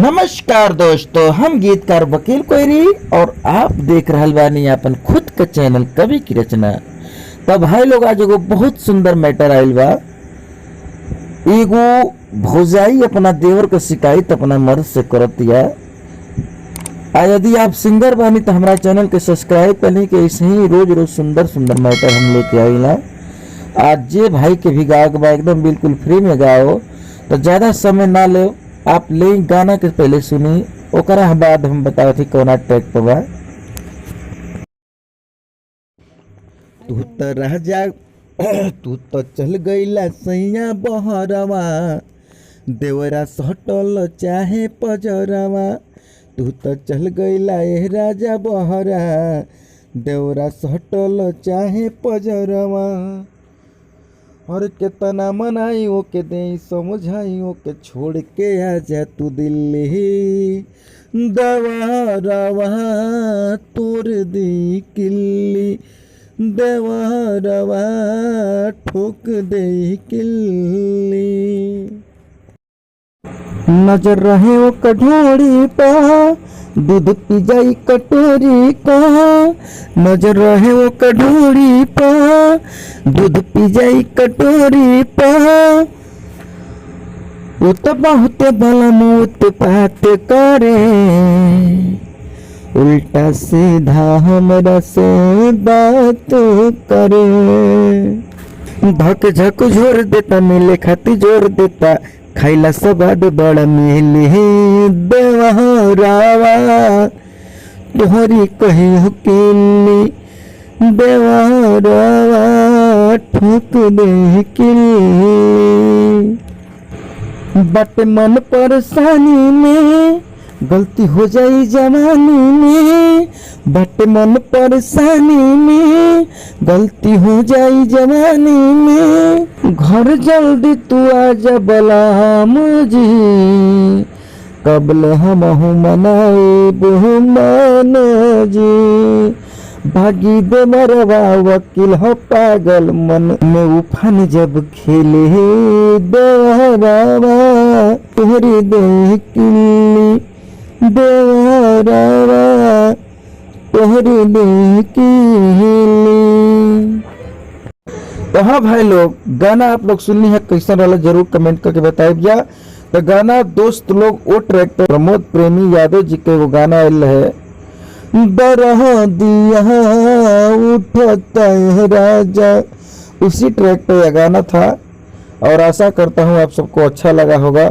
नमस्कार दोस्तों, हम गीतकार वकील कोयरी और आप देख रहल बानी अपन खुद का चैनल कवि की रचना। तब भाई लोग आज एगो बहुत सुंदर मैटर आइल बा। एगो भौजाई अपना देवर का शिकायत अपना मर्द से करतिया। यदि आप सिंगर बानी तो हमारा चैनल के सब्सक्राइब करने के ऐसे ही रोज रोज सुंदर सुंदर मैटर हम लेके आइला। आज जे भाई के भी गाओ बा एकदम बिल्कुल फ्री में गाओ, तो ज्यादा समय ना ले, आप ले गाना के पहले सुनी, ओकरा बाद हम बताओ थी कौना ट्रैक पर बा। तू तो राजा तू तो चल गईला सैया बहरवा, देवरा सटल चाहे पजरवा। तू तो चल गईला ए राजा बहरा, देवरा सटल चाहे पजरवा। और कितना मनाई ओके दे समझाई ओके, छोड़ के आजा तू दिल्ली, दवारवा तोड़ दी किल्ली, दवारवा ठोक दे किल्ली। नजर रहे वो कठोरी पा, दूध पी जाई कटोरी का। नजर रहे वो कटोरी पा, दूध पी जाई कटोरी पा। वो तो बहुत बलमूत बात करे, उल्टा सीधा हमरा से बात करे। धक झक जोर देता, मिले खाती जोर देता, खाइला स्वाद बड़ा मिली देवरावा तोहरी कही किल्ली, देवरावा ठोक दे किल्ली। बट मन परेशानी में गलती हो जाई जवानी में, बट मन परेशानी में गलती हो जाई जवानी में। घर जल्दी तू आजा बलराम जी, कबल हम मनाए बहुमान जी। भागी दे मरवा वकील हो पागल, मन में उफान जब खेले देवरावा तोहरी दे किल्ली, देवरावा तोहरी दे किल्ली। तो हाँ भाई लोग, गाना आप लोग सुननी है कैसा रहा जरूर कमेंट करके बताइए जा। तो गाना दोस्त लोग वो ट्रैक पर प्रमोद प्रेमी यादव जी के वो गाना आयल है, दरह दिया उठता है राजा, उसी ट्रैक पे यह गाना था। और आशा करता हूँ आप सबको अच्छा लगा होगा।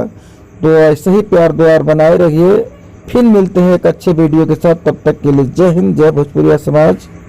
तो ऐसे ही प्यार दुआर बनाए रहिए। फिर मिलते हैं एक अच्छे वीडियो के साथ, तब तक के लिए जय हिंद, जय भोजपुरिया समाज।